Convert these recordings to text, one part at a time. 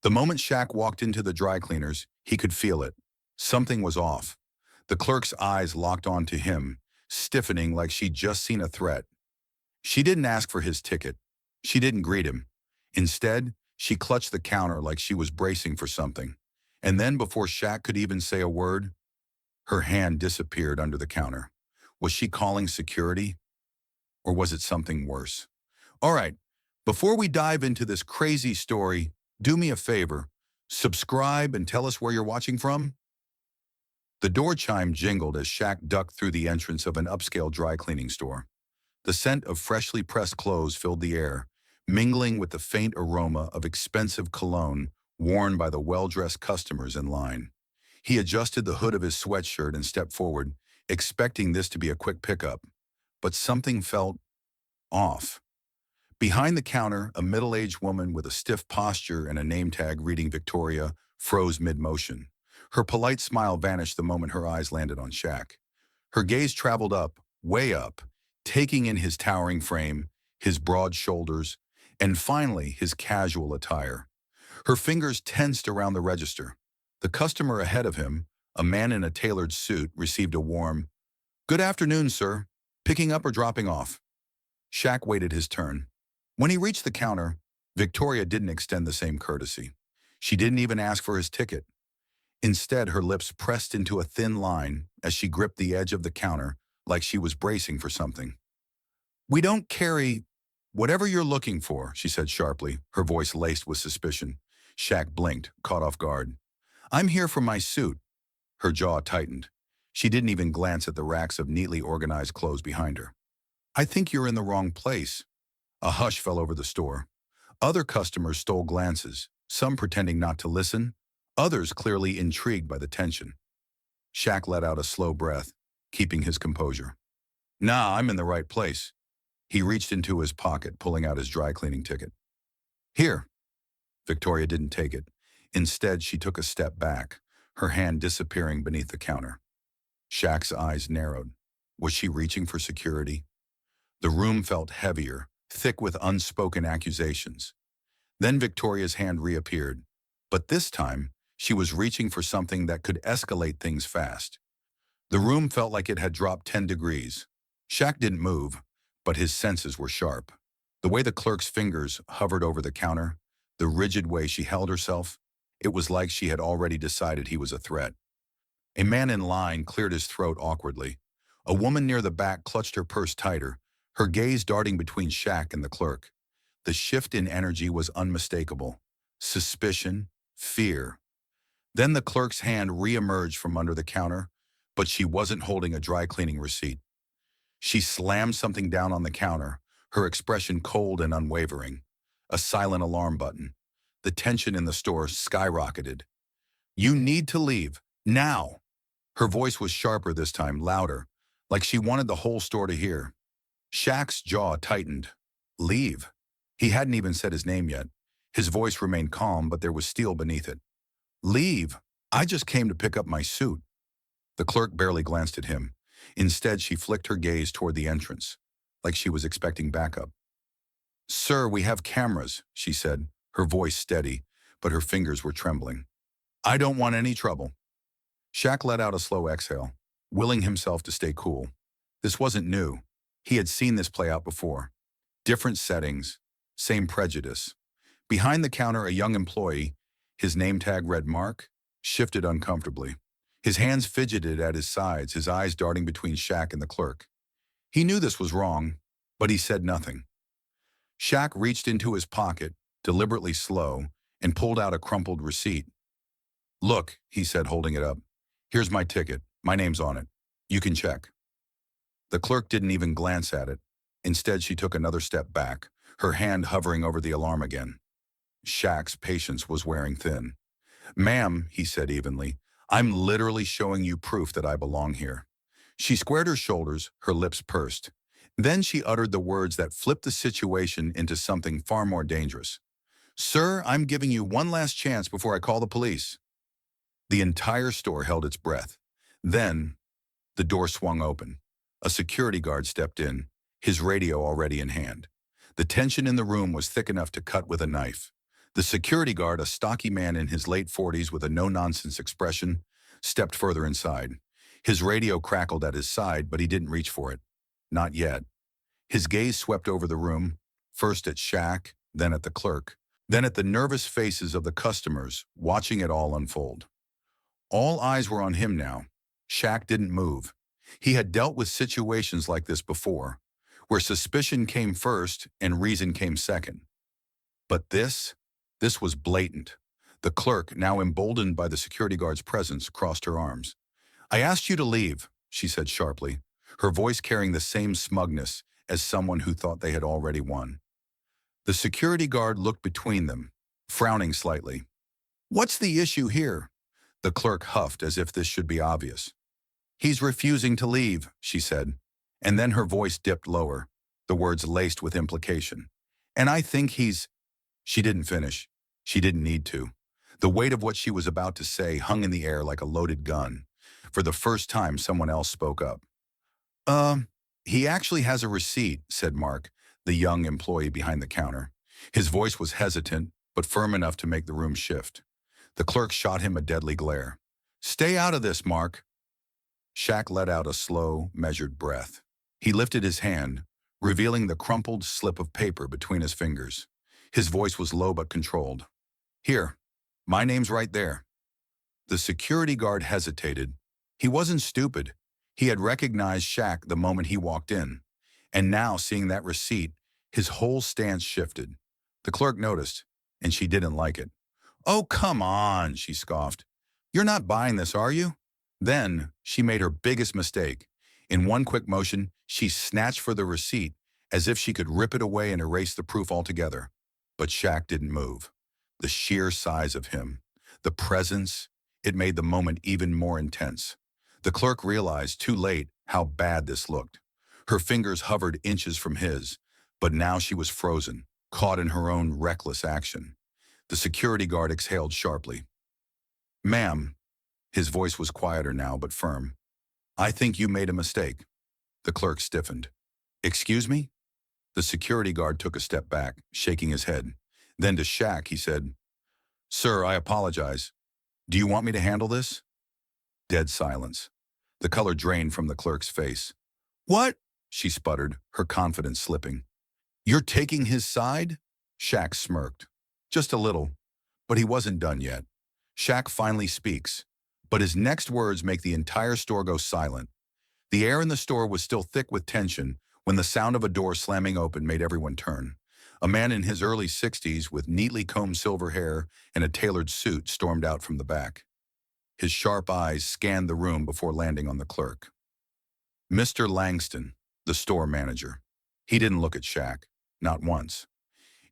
The moment Shaq walked into the dry cleaners, he could feel it. Something was off. The clerk's eyes locked onto him, stiffening like she'd just seen a threat. She didn't ask for his ticket. She didn't greet him. Instead, she clutched the counter like she was bracing for something. And then before Shaq could even say a word, her hand disappeared under the counter. Was she calling security? Or was it something worse? All right, before we dive into this crazy story, do me a favor. Subscribe and tell us where you're watching from. The door chime jingled as Shaq ducked through the entrance of an upscale dry cleaning store. The scent of freshly pressed clothes filled the air, mingling with the faint aroma of expensive cologne worn by the well-dressed customers in line. He adjusted the hood of his sweatshirt and stepped forward, expecting this to be a quick pickup. But something felt off. Behind the counter, a middle-aged woman with a stiff posture and a name tag reading Victoria froze mid-motion. Her polite smile vanished the moment her eyes landed on Shaq. Her gaze traveled up, way up, taking in his towering frame, his broad shoulders, and finally his casual attire. Her fingers tensed around the register. The customer ahead of him, a man in a tailored suit, received a warm, "Good afternoon, sir. Picking up or dropping off?" Shaq waited his turn. When he reached the counter, Victoria didn't extend the same courtesy. She didn't even ask for his ticket. Instead, her lips pressed into a thin line as she gripped the edge of the counter like she was bracing for something. "We don't carry whatever you're looking for," she said sharply, her voice laced with suspicion. Shaq blinked, caught off guard. "I'm here for my suit." Her jaw tightened. She didn't even glance at the racks of neatly organized clothes behind her. "I think you're in the wrong place." A hush fell over the store. Other customers stole glances, some pretending not to listen, others clearly intrigued by the tension. Shaq let out a slow breath, keeping his composure. "Nah, I'm in the right place." He reached into his pocket, pulling out his dry cleaning ticket. "Here." Victoria didn't take it. Instead, she took a step back, her hand disappearing beneath the counter. Shaq's eyes narrowed. Was she reaching for security? The room felt heavier, thick with unspoken accusations. Then Victoria's hand reappeared, but this time, she was reaching for something that could escalate things fast. The room felt like it had dropped 10 degrees. Shaq didn't move, but his senses were sharp. The way the clerk's fingers hovered over the counter, the rigid way she held herself, it was like she had already decided he was a threat. A man in line cleared his throat awkwardly. A woman near the back clutched her purse tighter, her gaze darting between Shaq and the clerk. The shift in energy was unmistakable. Suspicion, fear. Then the clerk's hand re-emerged from under the counter, but she wasn't holding a dry cleaning receipt. She slammed something down on the counter, her expression cold and unwavering. A silent alarm button. The tension in the store skyrocketed. "You need to leave, now." Her voice was sharper this time, louder, like she wanted the whole store to hear. Shaq's jaw tightened. Leave? He hadn't even said his name yet. His voice remained calm, but there was steel beneath it. "Leave? I just came to pick up my suit." The clerk barely glanced at him. Instead, she flicked her gaze toward the entrance, like she was expecting backup. "Sir, we have cameras," she said, her voice steady, but her fingers were trembling. "I don't want any trouble." Shaq let out a slow exhale, willing himself to stay cool. This wasn't new. He had seen this play out before. Different settings, same prejudice. Behind the counter, a young employee, his name tag read Mark, shifted uncomfortably. His hands fidgeted at his sides, his eyes darting between Shaq and the clerk. He knew this was wrong, but he said nothing. Shaq reached into his pocket, deliberately slow, and pulled out a crumpled receipt. "Look," he said, holding it up. "Here's my ticket. My name's on it. You can check." The clerk didn't even glance at it. Instead, she took another step back, her hand hovering over the alarm again. Shaq's patience was wearing thin. "Ma'am," he said evenly, "I'm literally showing you proof that I belong here." She squared her shoulders, her lips pursed. Then she uttered the words that flipped the situation into something far more dangerous. "Sir, I'm giving you one last chance before I call the police." The entire store held its breath. Then, the door swung open. A security guard stepped in, his radio already in hand. The tension in the room was thick enough to cut with a knife. The security guard, a stocky man in his late 40s with a no-nonsense expression, stepped further inside. His radio crackled at his side, but he didn't reach for it. Not yet. His gaze swept over the room, first at Shaq, then at the clerk, then at the nervous faces of the customers, watching it all unfold. All eyes were on him now. Shaq didn't move. He had dealt with situations like this before, where suspicion came first and reason came second. But this was blatant. The clerk, now emboldened by the security guard's presence, crossed her arms. "I asked you to leave," she said sharply, her voice carrying the same smugness as someone who thought they had already won. The security guard looked between them, frowning slightly. "What's the issue here?" The clerk huffed as if this should be obvious. "He's refusing to leave," she said, and then her voice dipped lower, the words laced with implication. "And I think he's—" She didn't finish. She didn't need to. The weight of what she was about to say hung in the air like a loaded gun. For the first time, someone else spoke up. He actually has a receipt," said Mark, the young employee behind the counter. His voice was hesitant, but firm enough to make the room shift. The clerk shot him a deadly glare. "Stay out of this, Mark." Shaq let out a slow, measured breath. He lifted his hand, revealing the crumpled slip of paper between his fingers. His voice was low but controlled. "Here, my name's right there." The security guard hesitated. He wasn't stupid. He had recognized Shaq the moment he walked in. And now, seeing that receipt, his whole stance shifted. The clerk noticed, and she didn't like it. "Oh, come on," she scoffed. "You're not buying this, are you?" Then, she made her biggest mistake. In one quick motion, she snatched for the receipt, as if she could rip it away and erase the proof altogether. But Shaq didn't move. The sheer size of him, the presence, it made the moment even more intense. The clerk realized, too late, how bad this looked. Her fingers hovered inches from his, but now she was frozen, caught in her own reckless action. The security guard exhaled sharply. "Ma'am," his voice was quieter now but firm, "I think you made a mistake." The clerk stiffened. "Excuse me?" The security guard took a step back, shaking his head. Then to Shaq, he said, "Sir, I apologize. Do you want me to handle this?" Dead silence. The color drained from the clerk's face. "What?" she sputtered, her confidence slipping. "You're taking his side?" Shaq smirked. Just a little. But he wasn't done yet. Shaq finally speaks, but his next words make the entire store go silent. The air in the store was still thick with tension when the sound of a door slamming open made everyone turn. A man in his early 60s with neatly combed silver hair and a tailored suit stormed out from the back. His sharp eyes scanned the room before landing on the clerk. Mr. Langston, the store manager. He didn't look at Shaq, not once.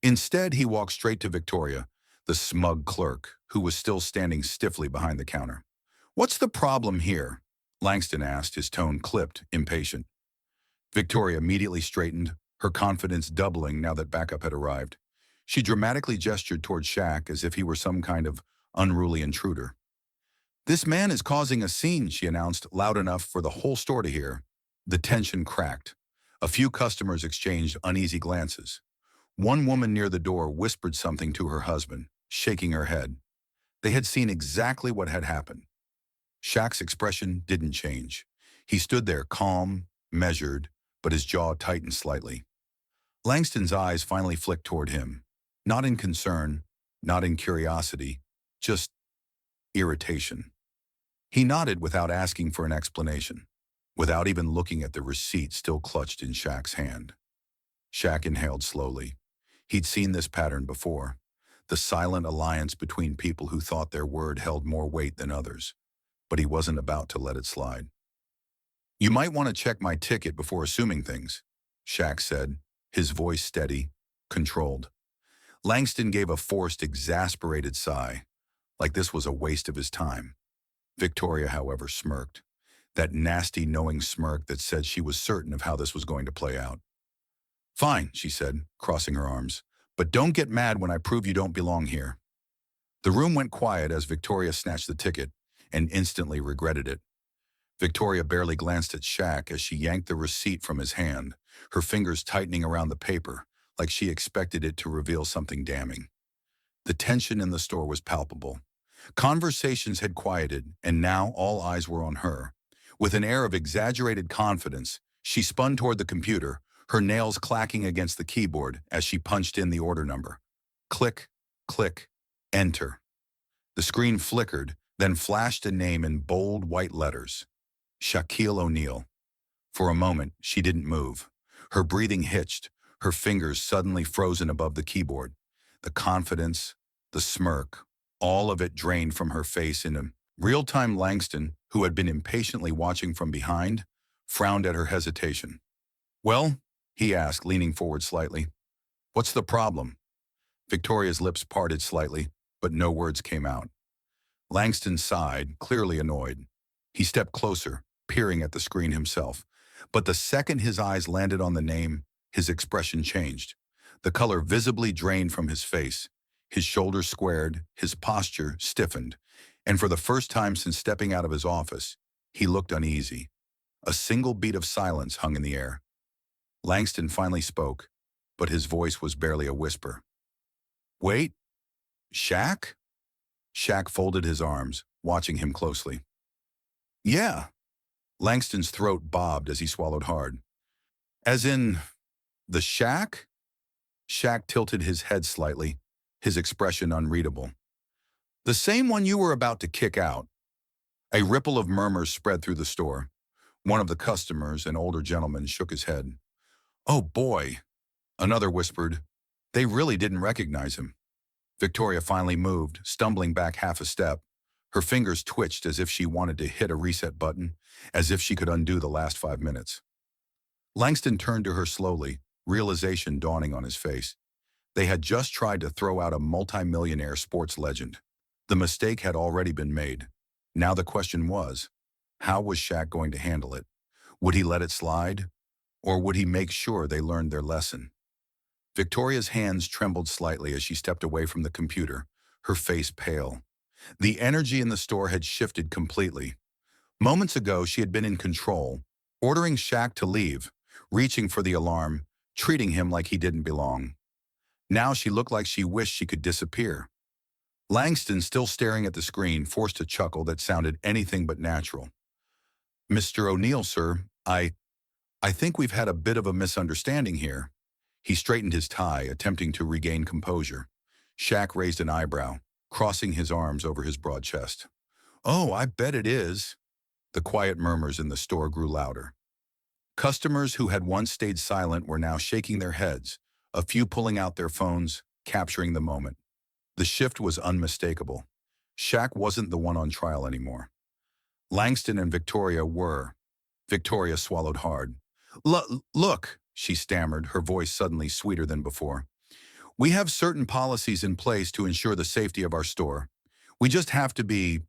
Instead, he walked straight to Victoria, the smug clerk, who was still standing stiffly behind the counter. "What's the problem here?" Langston asked, his tone clipped, impatient. Victoria immediately straightened, her confidence doubling now that backup had arrived. She dramatically gestured toward Shaq as if he were some kind of unruly intruder. "This man is causing a scene," she announced, loud enough for the whole store to hear. The tension cracked. A few customers exchanged uneasy glances. One woman near the door whispered something to her husband, shaking her head. They had seen exactly what had happened. Shaq's expression didn't change. He stood there calm, measured, but his jaw tightened slightly. Langston's eyes finally flicked toward him. Not in concern, not in curiosity, just irritation. He nodded without asking for an explanation, without even looking at the receipt still clutched in Shaq's hand. Shaq inhaled slowly. He'd seen this pattern before, the silent alliance between people who thought their word held more weight than others, but he wasn't about to let it slide. "You might want to check my ticket before assuming things," Shaq said, his voice steady, controlled. Langston gave a forced, exasperated sigh, like this was a waste of his time. Victoria, however, smirked, that nasty, knowing smirk that said she was certain of how this was going to play out. "Fine," she said, crossing her arms, "but don't get mad when I prove you don't belong here." The room went quiet as Victoria snatched the ticket and instantly regretted it. Victoria barely glanced at Shaq as she yanked the receipt from his hand, her fingers tightening around the paper, like she expected it to reveal something damning. The tension in the store was palpable. Conversations had quieted, and now all eyes were on her. With an air of exaggerated confidence, she spun toward the computer, her nails clacking against the keyboard as she punched in the order number. Click, click, enter. The screen flickered, then flashed a name in bold white letters. Shaquille O'Neal. For a moment, she didn't move. Her breathing hitched, her fingers suddenly frozen above the keyboard. The confidence, the smirk, all of it drained from her face in a real-time. Langston, who had been impatiently watching from behind, frowned at her hesitation. "Well?" he asked, leaning forward slightly. "What's the problem?" Victoria's lips parted slightly, but no words came out. Langston sighed, clearly annoyed. He stepped closer, peering at the screen himself. But the second his eyes landed on the name, his expression changed. The color visibly drained from his face. His shoulders squared, his posture stiffened, and for the first time since stepping out of his office, he looked uneasy. A single beat of silence hung in the air. Langston finally spoke, but his voice was barely a whisper. "Wait, Shaq?" Shaq folded his arms, watching him closely. "Yeah." Langston's throat bobbed as he swallowed hard. "As in, the shack?" Shaq tilted his head slightly, his expression unreadable. "The same one you were about to kick out." A ripple of murmurs spread through the store. One of the customers, an older gentleman, shook his head. "Oh boy," another whispered. They really didn't recognize him. Victoria finally moved, stumbling back half a step. Her fingers twitched as if she wanted to hit a reset button, as if she could undo the last 5 minutes. Langston turned to her slowly, realization dawning on his face. They had just tried to throw out a multi-millionaire sports legend. The mistake had already been made. Now the question was, how was Shaq going to handle it? Would he let it slide? Or would he make sure they learned their lesson? Victoria's hands trembled slightly as she stepped away from the computer, her face pale. The energy in the store had shifted completely. Moments ago, she had been in control, ordering Shaq to leave, reaching for the alarm, treating him like he didn't belong. Now she looked like she wished she could disappear. Langston, still staring at the screen, forced a chuckle that sounded anything but natural. "Mr. O'Neal, sir, I think we've had a bit of a misunderstanding here." He straightened his tie, attempting to regain composure. Shaq raised an eyebrow, crossing his arms over his broad chest. "Oh, I bet it is." The quiet murmurs in the store grew louder. Customers who had once stayed silent were now shaking their heads, a few pulling out their phones, capturing the moment. The shift was unmistakable. Shaq wasn't the one on trial anymore. Langston and Victoria were. Victoria swallowed hard. Look, she stammered, her voice suddenly sweeter than before. "We have certain policies in place to ensure the safety of our store. We just have to be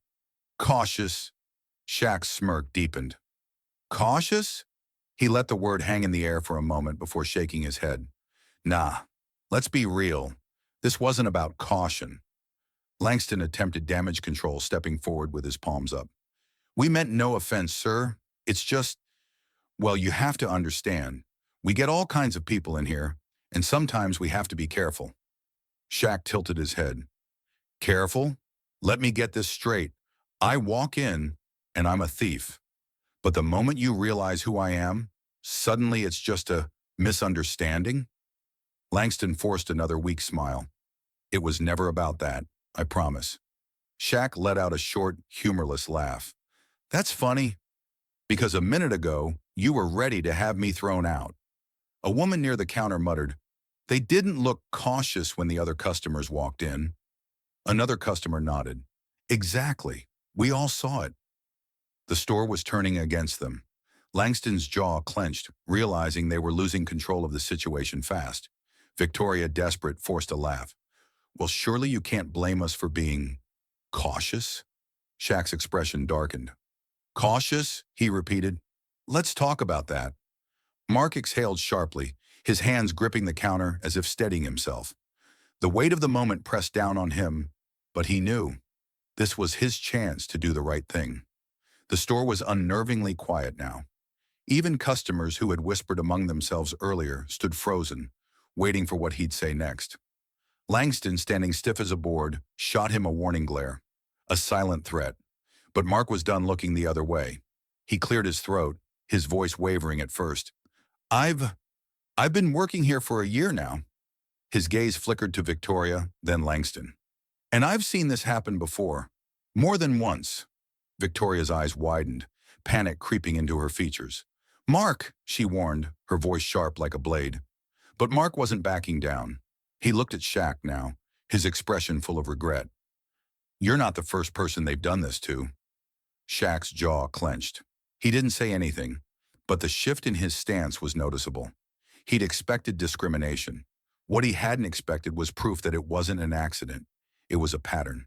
cautious." Shaq's smirk deepened. "Cautious?" He let the word hang in the air for a moment before shaking his head. "Nah, let's be real. This wasn't about caution." Langston attempted damage control, stepping forward with his palms up. "We meant no offense, sir. It's just, well, you have to understand. We get all kinds of people in here, and sometimes we have to be careful." Shaq tilted his head. "Careful? Let me get this straight. I walk in, and I'm a thief. But the moment you realize who I am, suddenly it's just a misunderstanding?" Langston forced another weak smile. "It was never about that, I promise." Shaq let out a short, humorless laugh. "That's funny, because a minute ago, you were ready to have me thrown out." A woman near the counter muttered, "They didn't look cautious when the other customers walked in." Another customer nodded. "Exactly. We all saw it." The store was turning against them. Langston's jaw clenched, realizing they were losing control of the situation fast. Victoria, desperate, forced a laugh. "Well, surely you can't blame us for being cautious?" Shaq's expression darkened. "Cautious?" he repeated. "Let's talk about that." Mark exhaled sharply, his hands gripping the counter as if steadying himself. The weight of the moment pressed down on him, but he knew this was his chance to do the right thing. The store was unnervingly quiet now. Even customers who had whispered among themselves earlier stood frozen, waiting for what he'd say next. Langston, standing stiff as a board, shot him a warning glare. A silent threat. But Mark was done looking the other way. He cleared his throat, his voice wavering at first. I've been working here for a year now. His gaze flickered to Victoria, then Langston. And I've seen this happen before. More than once. Victoria's eyes widened, panic creeping into her features. Mark, she warned, her voice sharp like a blade. But Mark wasn't backing down. He looked at Shaq now, his expression full of regret. You're not the first person they've done this to. Shaq's jaw clenched. He didn't say anything, but the shift in his stance was noticeable. He'd expected discrimination. What he hadn't expected was proof that it wasn't an accident. It was a pattern.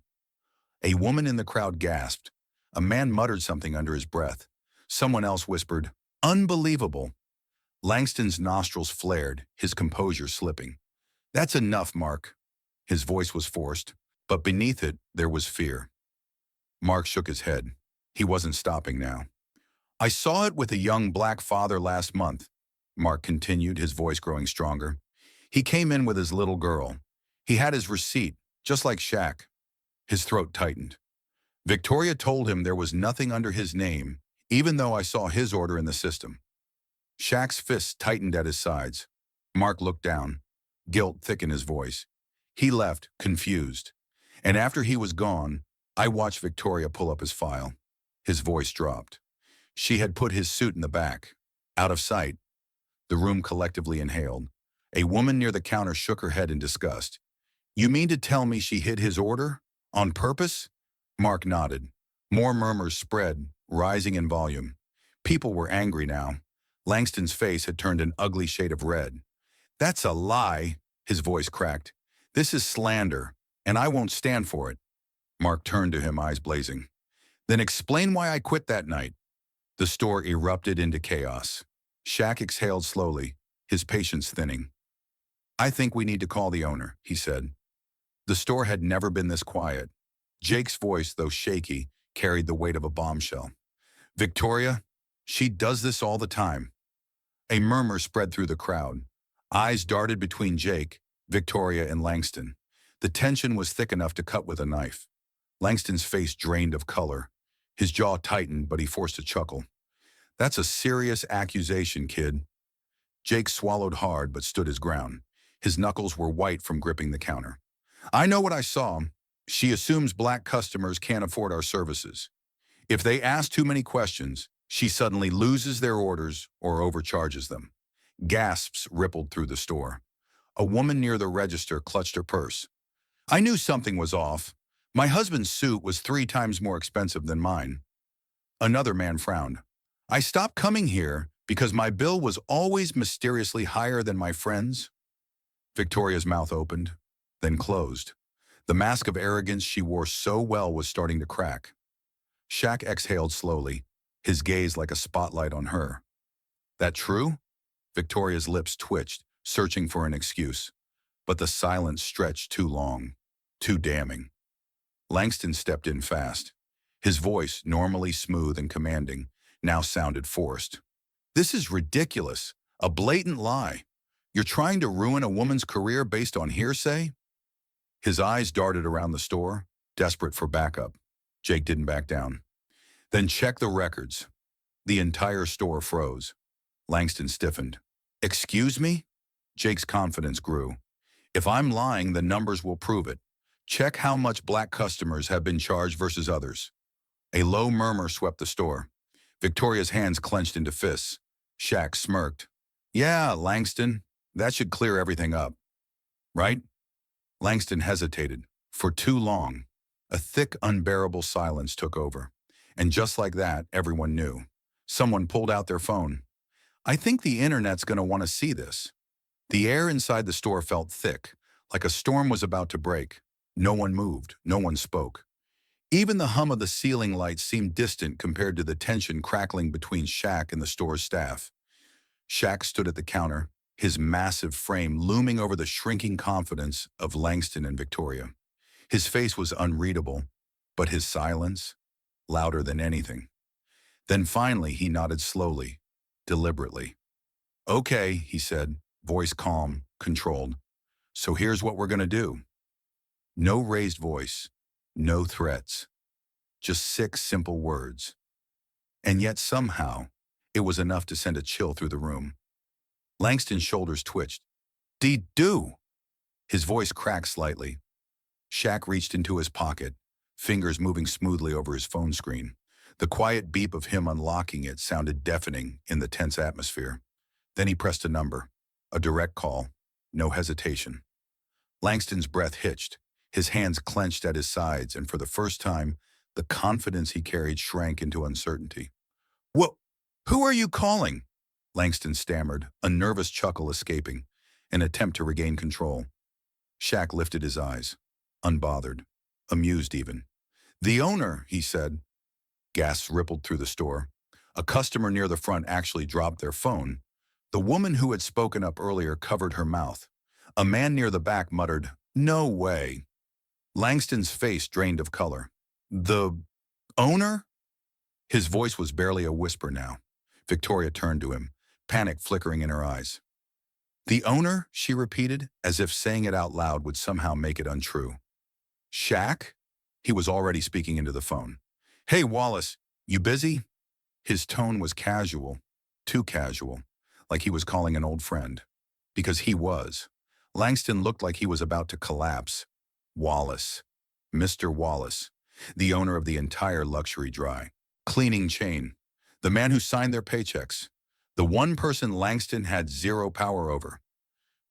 A woman in the crowd gasped. A man muttered something under his breath. Someone else whispered, "Unbelievable." Langston's nostrils flared, his composure slipping. That's enough, Mark. His voice was forced, but beneath it, there was fear. Mark shook his head. He wasn't stopping now. I saw it with a young black father last month, Mark continued, his voice growing stronger. He came in with his little girl. He had his receipt, just like Shaq. His throat tightened. Victoria told him there was nothing under his name, even though I saw his order in the system. Shaq's fists tightened at his sides. Mark looked down. Guilt thick in his voice. He left, confused. And after he was gone, I watched Victoria pull up his file. His voice dropped. She had put his suit in the back. Out of sight. The room collectively inhaled. A woman near the counter shook her head in disgust. You mean to tell me she hid his order? On purpose? Mark nodded. More murmurs spread, rising in volume. People were angry now. Langston's face had turned an ugly shade of red. That's a lie, his voice cracked. This is slander, and I won't stand for it. Mark turned to him, eyes blazing. Then explain why I quit that night. The store erupted into chaos. Shaq exhaled slowly, his patience thinning. I think we need to call the owner, he said. The store had never been this quiet. Jake's voice, though shaky, carried the weight of a bombshell. Victoria, she does this all the time. A murmur spread through the crowd. Eyes darted between Jake, Victoria, and Langston. The tension was thick enough to cut with a knife. Langston's face drained of color. His jaw tightened, but he forced a chuckle. That's a serious accusation, kid. Jake swallowed hard, but stood his ground. His knuckles were white from gripping the counter. I know what I saw. She assumes black customers can't afford our services. If they ask too many questions, she suddenly loses their orders or overcharges them. Gasps rippled through the store. A woman near the register clutched her purse. I knew something was off. My husband's suit was 3 times more expensive than mine. Another man frowned. I stopped coming here because my bill was always mysteriously higher than my friend's. Victoria's mouth opened, then closed. The mask of arrogance she wore so well was starting to crack. Shaq exhaled slowly, his gaze like a spotlight on her. That true? Victoria's lips twitched, searching for an excuse. But the silence stretched too long, too damning. Langston stepped in fast. His voice, normally smooth and commanding, now sounded forced. This is ridiculous. A blatant lie. You're trying to ruin a woman's career based on hearsay? His eyes darted around the store, desperate for backup. Jake didn't back down. Then check the records. The entire store froze. Langston stiffened. Excuse me? Jake's confidence grew. If I'm lying, the numbers will prove it. Check how much black customers have been charged versus others. A low murmur swept the store. Victoria's hands clenched into fists. Shaq smirked. Yeah, Langston, that should clear everything up. Right? Langston hesitated. For too long. A thick, unbearable silence took over. And just like that, everyone knew. Someone pulled out their phone. I think the internet's going to want to see this. The air inside the store felt thick, like a storm was about to break. No one moved, no one spoke. Even the hum of the ceiling lights seemed distant compared to the tension crackling between Shaq and the store's staff. Shaq stood at the counter, his massive frame looming over the shrinking confidence of Langston and Victoria. His face was unreadable, but his silence, louder than anything. Then finally he nodded slowly, deliberately. Okay, he said, voice calm, controlled. So here's what we're going to do. No raised voice, no threats, just 6 simple words. And yet somehow, it was enough to send a chill through the room. Langston's shoulders twitched. "Do?" His voice cracked slightly. Shaq reached into his pocket, fingers moving smoothly over his phone screen. The quiet beep of him unlocking it sounded deafening in the tense atmosphere. Then he pressed a number. A direct call. No hesitation. Langston's breath hitched. His hands clenched at his sides, and for the first time, the confidence he carried shrank into uncertainty. "Whoa, who are you calling?" Langston stammered, a nervous chuckle escaping, an attempt to regain control. Shaq lifted his eyes, unbothered, amused even. "The owner," he said. Gasps rippled through the store. A customer near the front actually dropped their phone. The woman who had spoken up earlier covered her mouth. A man near the back muttered, "No way." Langston's face drained of color. "The owner?" His voice was barely a whisper now. Victoria turned to him, panic flickering in her eyes. "The owner?" she repeated, as if saying it out loud would somehow make it untrue. "Shaq?" He was already speaking into the phone. "Hey, Wallace, you busy?" His tone was casual, too casual, like he was calling an old friend. Because he was. Langston looked like he was about to collapse. Wallace. Mr. Wallace. The owner of the entire luxury dry cleaning chain. The man who signed their paychecks. The one person Langston had zero power over.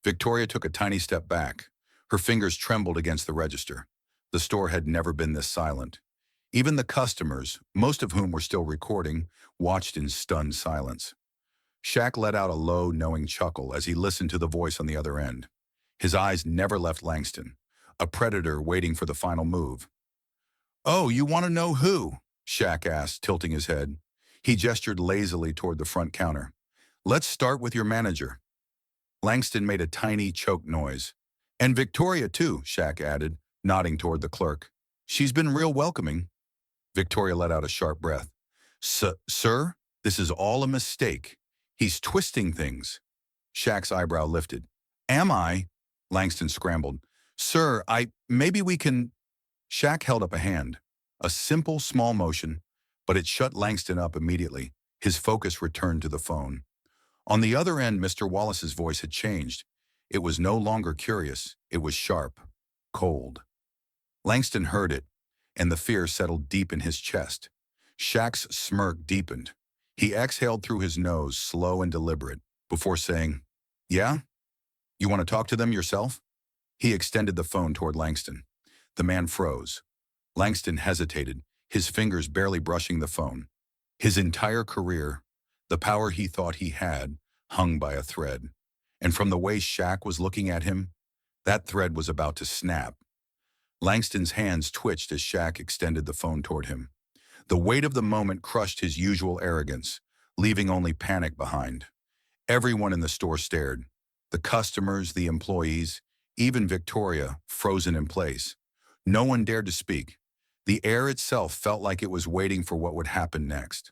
Victoria took a tiny step back. Her fingers trembled against the register. The store had never been this silent. Even the customers, most of whom were still recording, watched in stunned silence. Shaq let out a low, knowing chuckle as he listened to the voice on the other end. His eyes never left Langston, a predator waiting for the final move. "Oh, you want to know who?" Shaq asked, tilting his head. He gestured lazily toward the front counter. "Let's start with your manager." Langston made a tiny, choked noise. "And Victoria, too," Shaq added, nodding toward the clerk. "She's been real welcoming." Victoria let out a sharp breath. Sir, this is all a mistake. He's twisting things." Shaq's eyebrow lifted. "Am I?" Langston scrambled. "Sir, maybe we can—" Shaq held up a hand. A simple, small motion, but it shut Langston up immediately. His focus returned to the phone. On the other end, Mr. Wallace's voice had changed. It was no longer curious. It was sharp, cold. Langston heard it, and the fear settled deep in his chest. Shaq's smirk deepened. He exhaled through his nose, slow and deliberate, before saying, "Yeah? You want to talk to them yourself?" He extended the phone toward Langston. The man froze. Langston hesitated, his fingers barely brushing the phone. His entire career, the power he thought he had, hung by a thread. And from the way Shaq was looking at him, that thread was about to snap. Langston's hands twitched as Shaq extended the phone toward him. The weight of the moment crushed his usual arrogance, leaving only panic behind. Everyone in the store stared. The customers, the employees, even Victoria, frozen in place. No one dared to speak. The air itself felt like it was waiting for what would happen next.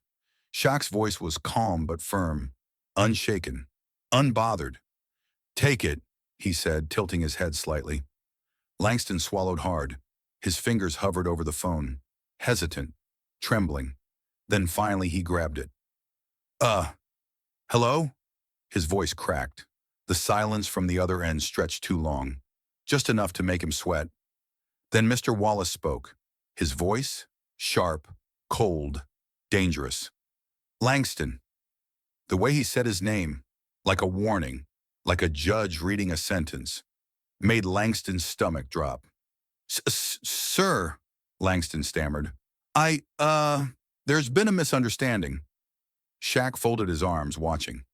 Shaq's voice was calm but firm, unshaken, unbothered. "Take it," he said, tilting his head slightly. Langston swallowed hard. His fingers hovered over the phone, hesitant, trembling. Then finally he grabbed it. Hello?" His voice cracked. The silence from the other end stretched too long, just enough to make him sweat. Then Mr. Wallace spoke. His voice, sharp, cold, dangerous. "Langston." The way he said his name, like a warning, like a judge reading a sentence, made Langston's stomach drop. Sir," Langston stammered. There's been a misunderstanding." Shaq folded his arms, watching.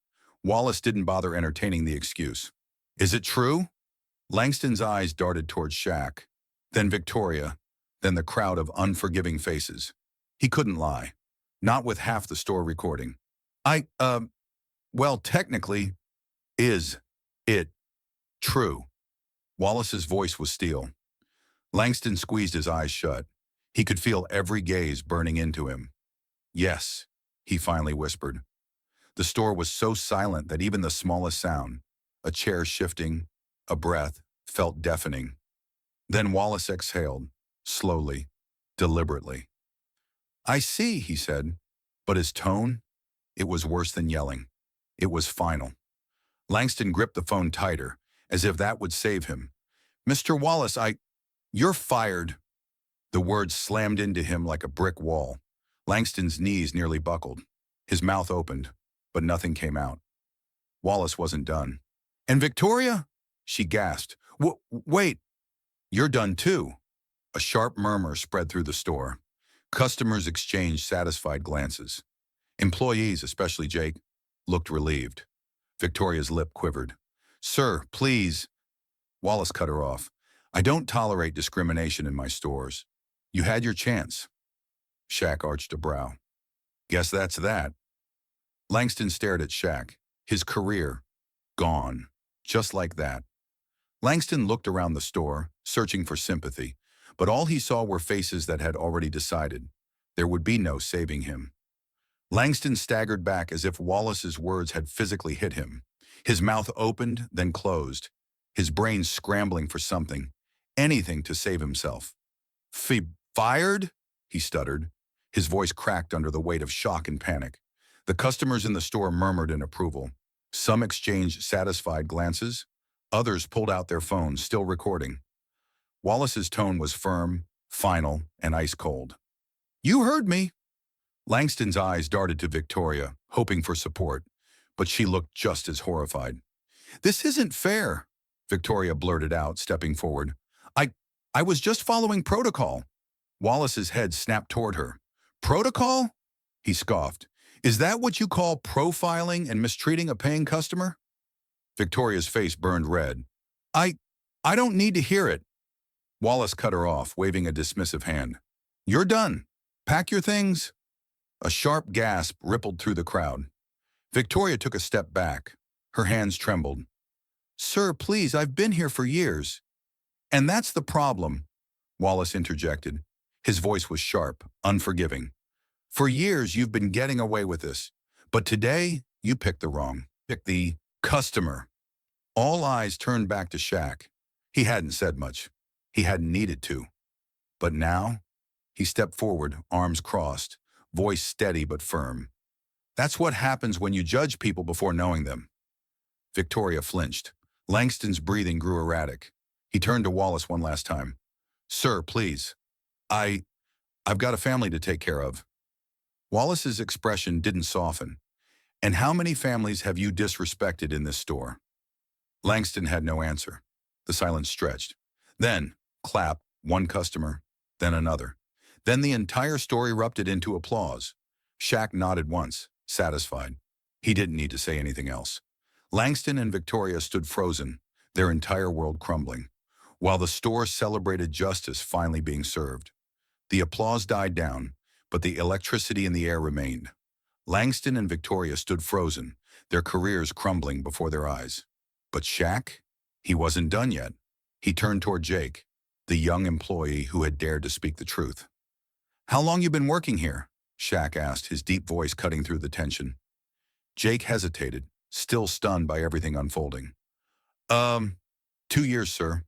Wallace didn't bother entertaining the excuse. "Is it true?" Langston's eyes darted towards Shaq, then Victoria, then the crowd of unforgiving faces. He couldn't lie. Not with half the store recording. Well, technically, is it true?" Wallace's voice was steel. Langston squeezed his eyes shut. He could feel every gaze burning into him. "Yes," he finally whispered. The store was so silent that even the smallest sound, a chair shifting, a breath, felt deafening. Then Wallace exhaled, slowly, deliberately. I see, he said, but his tone, it was worse than yelling. It was final. Langston gripped the phone tighter, as if that would save him. Mr. Wallace, you're fired. The words slammed into him like a brick wall. Langston's knees nearly buckled. His mouth opened, but nothing came out. Wallace wasn't done. And Victoria? She gasped. Wait, you're done too. A sharp murmur spread through the store. Customers exchanged satisfied glances. Employees, especially Jake, looked relieved. Victoria's lip quivered. Sir, please. Wallace cut her off. I don't tolerate discrimination in my stores. You had your chance. Shaq arched a brow. Guess that's that. Langston stared at Shaq. His career, gone. Just like that. Langston looked around the store, searching for sympathy, but all he saw were faces that had already decided. There would be no saving him. Langston staggered back as if Wallace's words had physically hit him. His mouth opened, then closed, his brain scrambling for something, anything to save himself. Fired? He stuttered. His voice cracked under the weight of shock and panic. The customers in the store murmured in approval. Some exchanged satisfied glances. Others pulled out their phones, still recording. Wallace's tone was firm, final, and ice cold. You heard me. Langston's eyes darted to Victoria, hoping for support, but she looked just as horrified. This isn't fair, Victoria blurted out, stepping forward. I was just following protocol. Wallace's head snapped toward her. Protocol? He scoffed. Is that what you call profiling and mistreating a paying customer? Victoria's face burned red. I don't need to hear it. Wallace cut her off, waving a dismissive hand. You're done. Pack your things. A sharp gasp rippled through the crowd. Victoria took a step back. Her hands trembled. Sir, please, I've been here for years. And that's the problem, Wallace interjected. His voice was sharp, unforgiving. For years, you've been getting away with this. But today, you picked the customer. All eyes turned back to Shaq. He hadn't said much. He hadn't needed to. But now, he stepped forward, arms crossed, voice steady but firm. That's what happens when you judge people before knowing them. Victoria flinched. Langston's breathing grew erratic. He turned to Wallace one last time. Sir, please. I've got a family to take care of. Wallace's expression didn't soften. And how many families have you disrespected in this store? Langston had no answer. The silence stretched. Then, clap, one customer, then another. Then the entire store erupted into applause. Shaq nodded once, satisfied. He didn't need to say anything else. Langston and Victoria stood frozen, their entire world crumbling, while the store celebrated justice finally being served. The applause died down, but the electricity in the air remained. Langston and Victoria stood frozen, their careers crumbling before their eyes. But Shaq? He wasn't done yet. He turned toward Jake, the young employee who had dared to speak the truth. How long you been working here? Shaq asked, his deep voice cutting through the tension. Jake hesitated, still stunned by everything unfolding. 2 years, sir.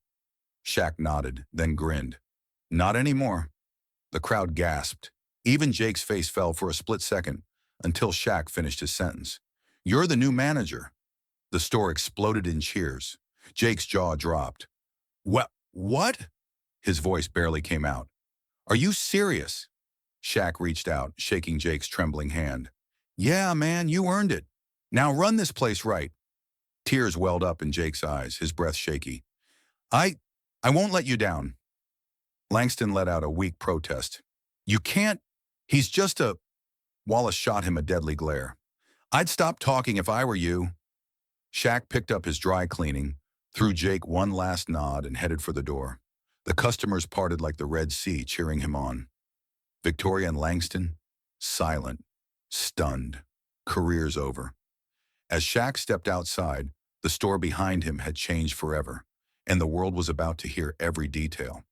Shaq nodded, then grinned. Not anymore. The crowd gasped. Even Jake's face fell for a split second, until Shaq finished his sentence. You're the new manager. The store exploded in cheers. Jake's jaw dropped. What? His voice barely came out. Are you serious? Shaq reached out, shaking Jake's trembling hand. Yeah, man, you earned it. Now run this place right. Tears welled up in Jake's eyes, his breath shaky. I won't let you down. Langston let out a weak protest. You can't. He's just a... Wallace shot him a deadly glare. I'd stop talking if I were you. Shaq picked up his dry cleaning, threw Jake one last nod and headed for the door. The customers parted like the Red Sea, cheering him on. Victoria and Langston, silent, stunned, careers over. As Shaq stepped outside, the store behind him had changed forever, and the world was about to hear every detail.